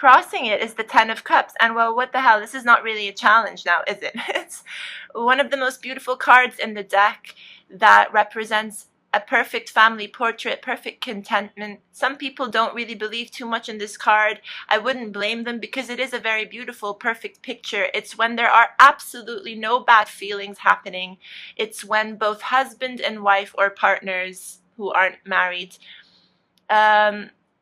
crossing it is the Ten of Cups. And well, what the hell? This is not really a challenge now, is it? It's one of the most beautiful cards in the deck that represents a perfect family portrait, perfect contentment. Some people don't really believe too much in this card. I wouldn't blame them because it is a very beautiful, perfect picture. It's when there are absolutely no bad feelings happening. It's when both husband and wife or partners who aren't married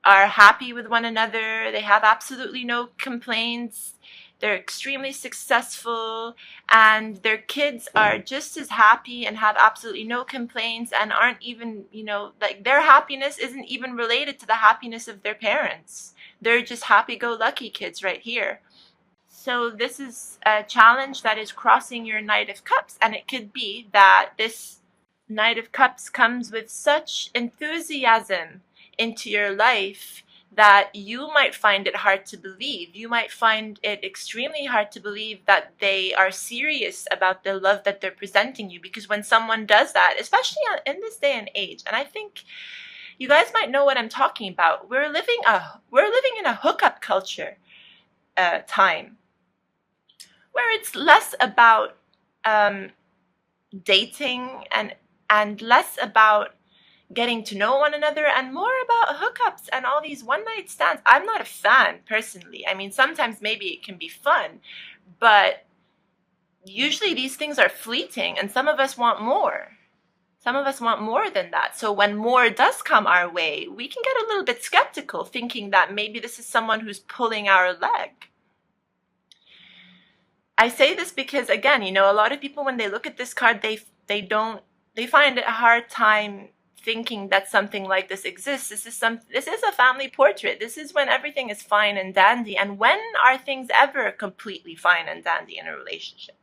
are happy with one another. They have absolutely no complaints. They're extremely successful, and their kids are just as happy and have absolutely no complaints and aren't even, like their happiness isn't even related to the happiness of their parents. They're just happy-go-lucky kids right here. So this is a challenge that is crossing your Knight of Cups, and it could be that this Knight of Cups comes with such enthusiasm into your life that you might find it hard to believe. You might find it extremely hard to believe that they are serious about the love that they're presenting you, because when someone does that, especially in this day and age, and I think you guys might know what I'm talking about, we're living in a hookup culture time where it's less about dating and less about getting to know one another and more about hookups and all these one-night stands. I'm not a fan, personally. I mean, sometimes maybe it can be fun, but usually these things are fleeting, and some of us want more. Some of us want more than that. So when more does come our way, we can get a little bit skeptical, thinking that maybe this is someone who's pulling our leg. I say this because, again, a lot of people, when they look at this card, they find it a hard time thinking that something like this exists. This is a family portrait. This is when everything is fine and dandy. And when are things ever completely fine and dandy in a relationship?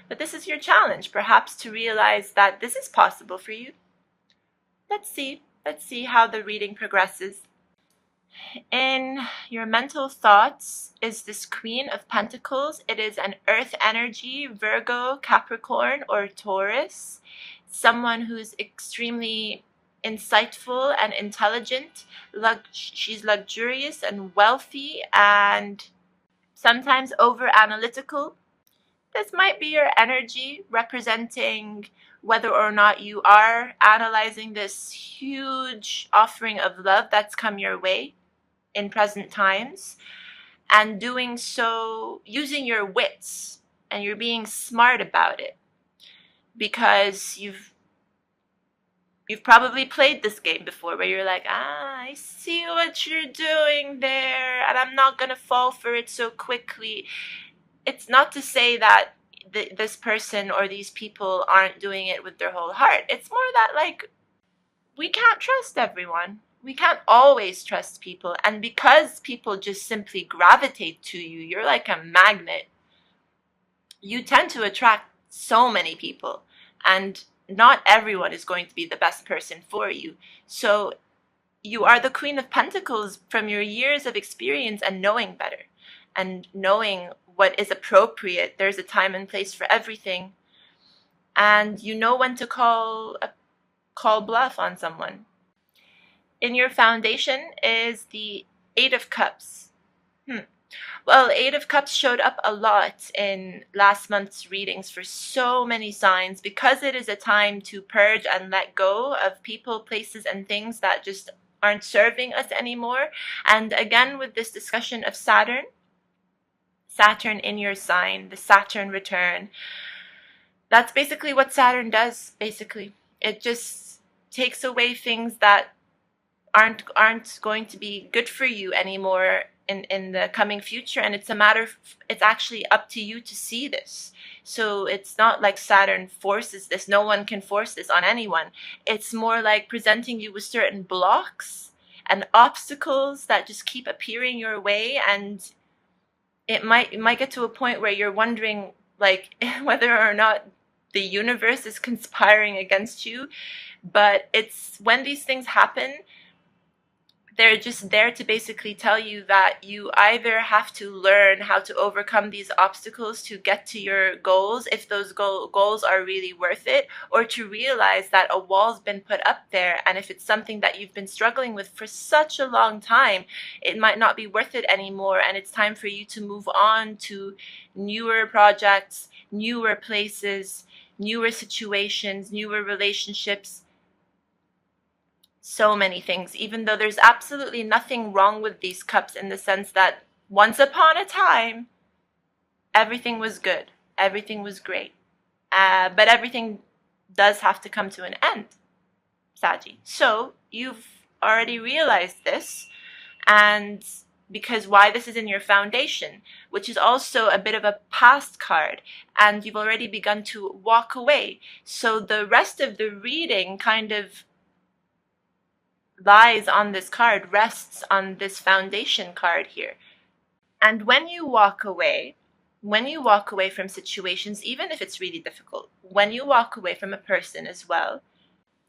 But this is your challenge, perhaps, to realize that this is possible for you. Let's see how the reading progresses. In your mental thoughts is this Queen of Pentacles. It is an earth energy, Virgo, Capricorn, or Taurus. Someone who's extremely insightful and intelligent. She's luxurious and wealthy and sometimes over-analytical. This might be your energy, representing whether or not you are analyzing this huge offering of love that's come your way in present times, and doing so using your wits, and you're being smart about it, because you've probably played this game before where you're like, I see what you're doing there, and I'm not gonna fall for it so quickly. It's not to say that this person or these people aren't doing it with their whole heart. It's more that, like, we can't trust everyone. We can't always trust people. And because people just simply gravitate to you, you're like a magnet. You tend to attract so many people. And not everyone is going to be the best person for you. So you are the Queen of Pentacles from your years of experience and knowing better. And knowing what is appropriate. There's a time and place for everything. And you know when to call bluff on someone. In your foundation is the Eight of Cups. Well, Eight of Cups showed up a lot in last month's readings for so many signs, because it is a time to purge and let go of people, places, and things that just aren't serving us anymore. And again, with this discussion of Saturn in your sign, the Saturn return, that's basically what Saturn does, basically. It just takes away things that aren't going to be good for you anymore in the coming future, and it's actually up to you to see this. So it's not like Saturn forces this. No one can force this on anyone. It's more like presenting you with certain blocks and obstacles that just keep appearing your way, and it might get to a point where you're wondering, like, whether or not the universe is conspiring against you. But it's when these things happen they're just there to basically tell you that you either have to learn how to overcome these obstacles to get to your goals, if those goals are really worth it, or to realize that a wall's been put up there, and if it's something that you've been struggling with for such a long time, it might not be worth it anymore, and it's time for you to move on to newer projects, newer places, newer situations, newer relationships. So many things, even though there's absolutely nothing wrong with these cups in the sense that once upon a time, everything was good, everything was great. But everything does have to come to an end, Saji. So you've already realized this, and because why this is in your foundation, which is also a bit of a past card, and you've already begun to walk away. So the rest of the reading kind of lies on this card, rests on this foundation card here. And when you walk away from situations, even if it's really difficult, when you walk away from a person as well,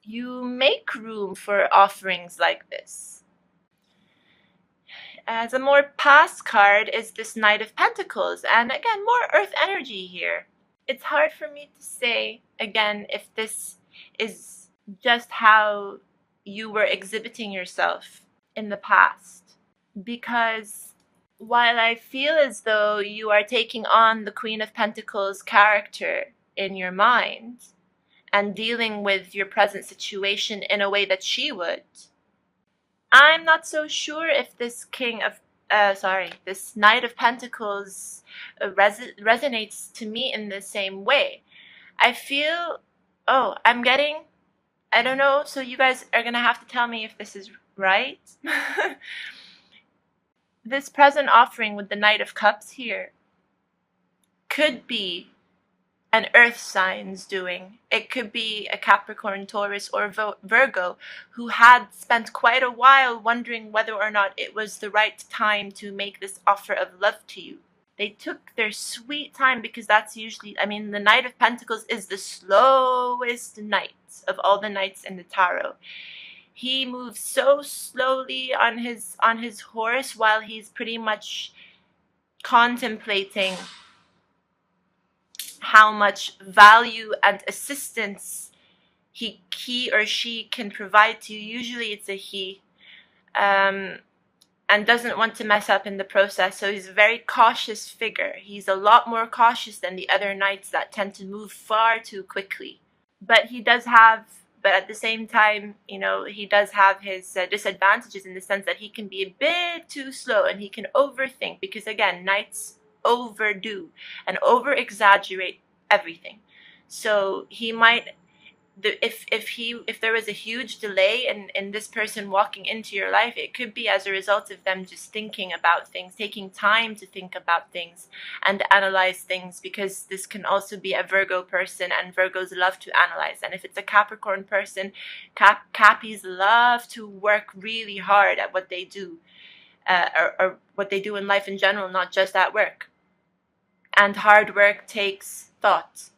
you make room for offerings like this. As a more past card is this Knight of Pentacles, and again, more earth energy here. It's hard for me to say, again, if this is just how you were exhibiting yourself in the past, because while I feel as though you are taking on the Queen of Pentacles character in your mind and dealing with your present situation in a way that she would, I'm not so sure if this this Knight of Pentacles resonates to me in the same way. I feel, I don't know, so you guys are going to have to tell me if this is right. This present offering with the Knight of Cups here could be an earth sign's doing. It could be a Capricorn, Taurus, or Virgo who had spent quite a while wondering whether or not it was the right time to make this offer of love to you. They took their sweet time, because that's usually, the Knight of Pentacles is the slowest knight of all the knights in the tarot. He moves so slowly on his horse while he's pretty much contemplating how much value and assistance he or she can provide to you. Usually it's a he, and doesn't want to mess up in the process. So he's a very cautious figure. He's a lot more cautious than the other knights that tend to move far too quickly. But at the same time, he does have his disadvantages in the sense that he can be a bit too slow and he can overthink, because again, knights overdo and over exaggerate everything. So he might, if there was a huge delay in this person walking into your life, it could be as a result of them just thinking about things, taking time to think about things and analyze things, because this can also be a Virgo person, and Virgos love to analyze. And if it's a Capricorn person, Cappies love to work really hard at what they do, or what they do in life in general, not just at work. And hard work takes thought,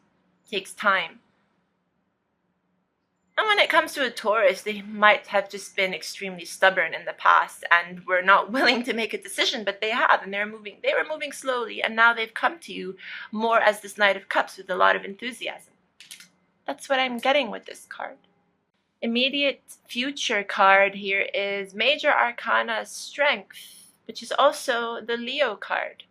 takes time. And when it comes to a Taurus, they might have just been extremely stubborn in the past and were not willing to make a decision, but they have, and they were moving slowly, and now they've come to you more as this Knight of Cups with a lot of enthusiasm. That's what I'm getting with this card. Immediate future card here is Major Arcana Strength, which is also the Leo card.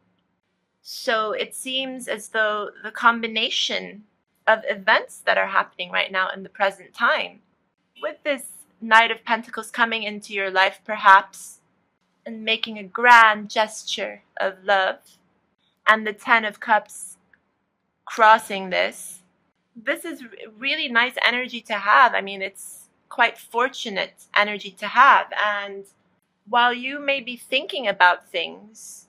So it seems as though the combination of events that are happening right now in the present time, with this Knight of Pentacles coming into your life perhaps and making a grand gesture of love, and the Ten of Cups crossing this is really nice energy to have. It's quite fortunate energy to have. And while you may be thinking about things,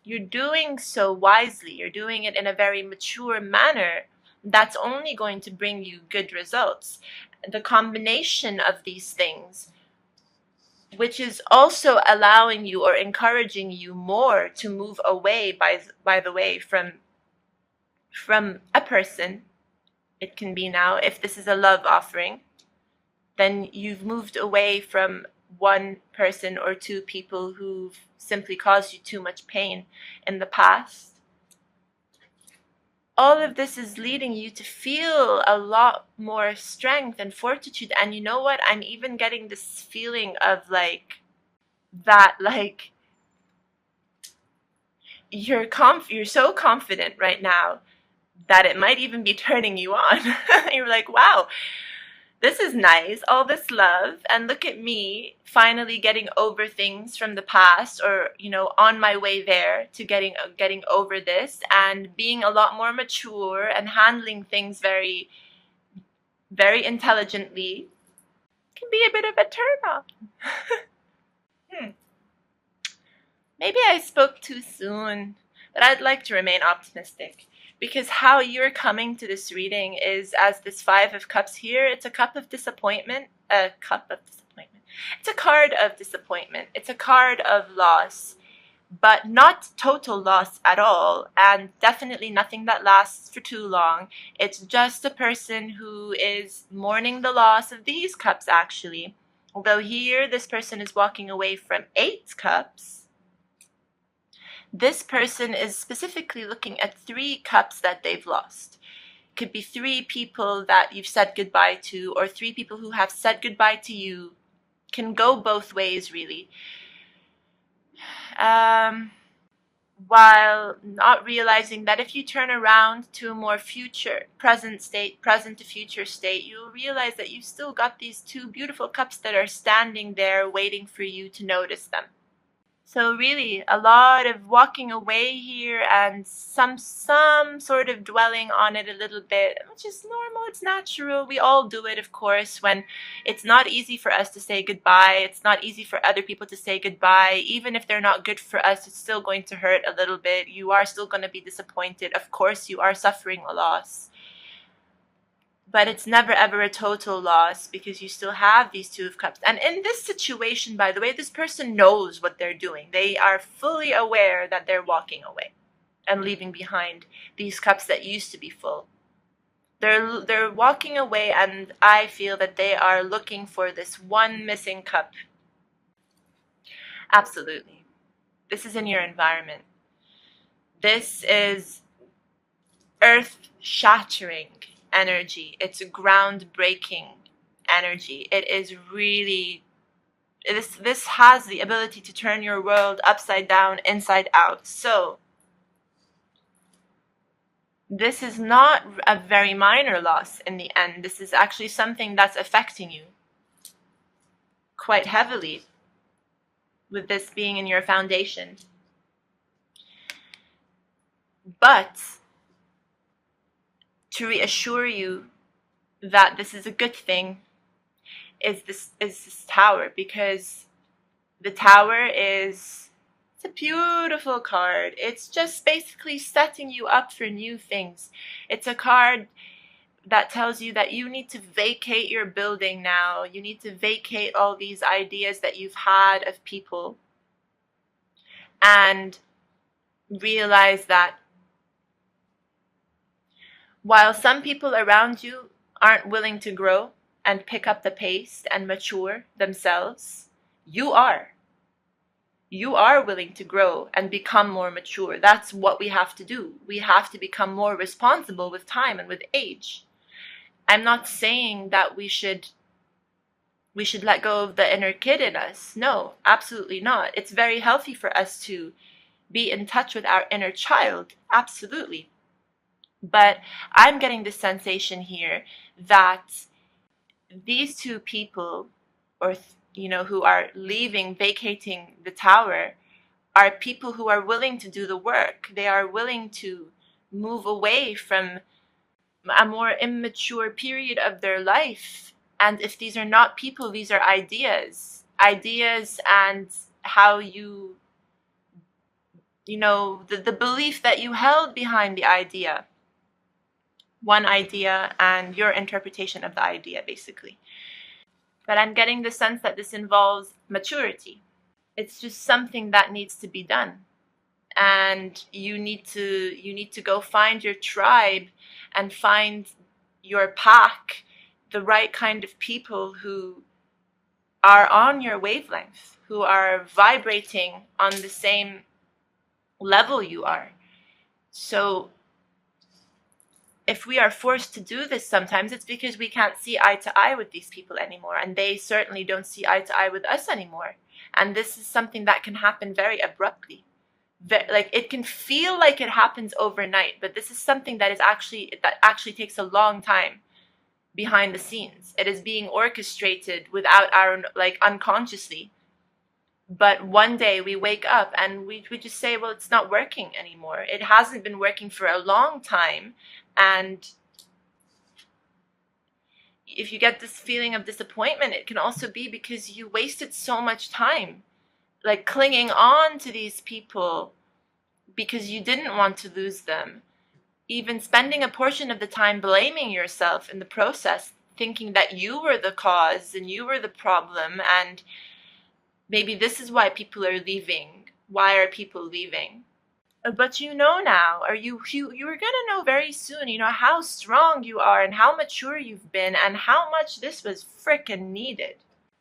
you're doing so wisely, you're doing it in a very mature manner, that's only going to bring you good results. The combination of these things, which is also allowing you or encouraging you more to move away, by the way, from a person. It can be now, if this is a love offering, then you've moved away from one person or two people who've simply caused you too much pain in the past. All of this is leading you to feel a lot more strength and fortitude. And you know what? I'm even getting this feeling of like that, like you're so confident right now that it might even be turning you on. You're like, wow, this is nice, all this love, and look at me finally getting over things from the past, or on my way there to getting over this and being a lot more mature and handling things very, very intelligently. Can be a bit of a turn off. Maybe I spoke too soon, but I'd like to remain optimistic. Because how you're coming to this reading is as this Five of Cups here. It's a cup of disappointment. A cup of disappointment. It's a card of disappointment. It's a card of loss. But not total loss at all. And definitely nothing that lasts for too long. It's just a person who is mourning the loss of these cups, actually. Although here, this person is walking away from 8 cups. This person is specifically looking at 3 cups that they've lost. It could be 3 people that you've said goodbye to, or 3 people who have said goodbye to you. Can go both ways, really. While not realizing that if you turn around to a more present to future state, you'll realize that you've still got these 2 beautiful cups that are standing there waiting for you to notice them. So really, a lot of walking away here and some sort of dwelling on it a little bit, which is normal, it's natural. We all do it, of course, when it's not easy for us to say goodbye. It's not easy for other people to say goodbye. Even if they're not good for us, it's still going to hurt a little bit. You are still going to be disappointed. Of course, you are suffering a loss. But it's never ever a total loss because you still have these 2 of Cups. And in this situation, by the way, this person knows what they're doing. They are fully aware that they're walking away and leaving behind these cups that used to be full. They're walking away, and I feel that they are looking for this one missing cup. Absolutely. This is in your environment. This is earth-shattering energy. It's a groundbreaking energy. It is really, this has the ability to turn your world upside down, inside out. So this is not a very minor loss in the end. This is actually something that's affecting you quite heavily, with this being in your foundation. But to reassure you that this is a good thing is this tower, because the tower it's a beautiful card. It's just basically setting you up for new things. It's a card that tells you that you need to vacate your building now. You need to vacate all these ideas that you've had of people and realize that while some people around you aren't willing to grow and pick up the pace and mature themselves, you are. You are willing to grow and become more mature. That's what we have to do. We have to become more responsible with time and with age. I'm not saying that we should let go of the inner kid in us. No, absolutely not. It's very healthy for us to be in touch with our inner child. Absolutely. But I'm getting this sensation here that these 2 people, or who are leaving, vacating the tower, are people who are willing to do the work. They are willing to move away from a more immature period of their life. And if these are not people, these are ideas and how the belief that you held behind the idea. One idea and your interpretation of the idea, basically. But I'm getting the sense that this involves maturity. It's just something that needs to be done. And you need to go find your tribe and find your pack, the right kind of people who are on your wavelength, who are vibrating on the same level you are. So if we are forced to do this sometimes, it's because we can't see eye to eye with these people anymore, and they certainly don't see eye to eye with us anymore. And this is something that can happen very abruptly. Like, it can feel like it happens overnight, but this is something that actually takes a long time behind the scenes. It is being orchestrated without our, like, unconsciously. But one day we wake up and we just say, well, it's not working anymore. It hasn't been working for a long time. And if you get this feeling of disappointment, it can also be because you wasted so much time, like, clinging on to these people because you didn't want to lose them. Even spending a portion of the time blaming yourself in the process, thinking that you were the cause and you were the problem, and maybe this is why people are leaving. Why are people leaving? But you know now, or you are gonna know very soon, how strong you are and how mature you've been and how much this was frickin' needed.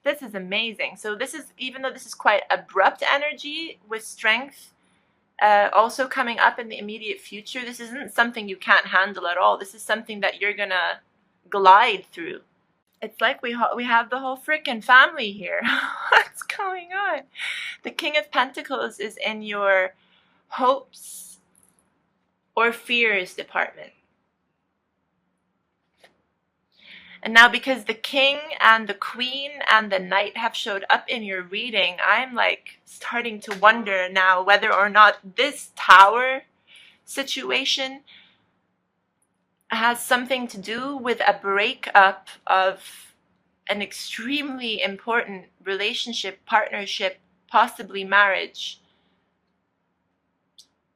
This is amazing. So this is, even though this is quite abrupt energy with strength, also coming up in the immediate future, this isn't something you can't handle at all. This is something that you're gonna glide through. It's like we have the whole frickin' family here. What's going on? The King of Pentacles is in your hopes or fears department. And now, because the King and the Queen and the Knight have showed up in your reading, I'm like starting to wonder now whether or not this Tower situation has something to do with a breakup of an extremely important relationship, partnership, possibly marriage,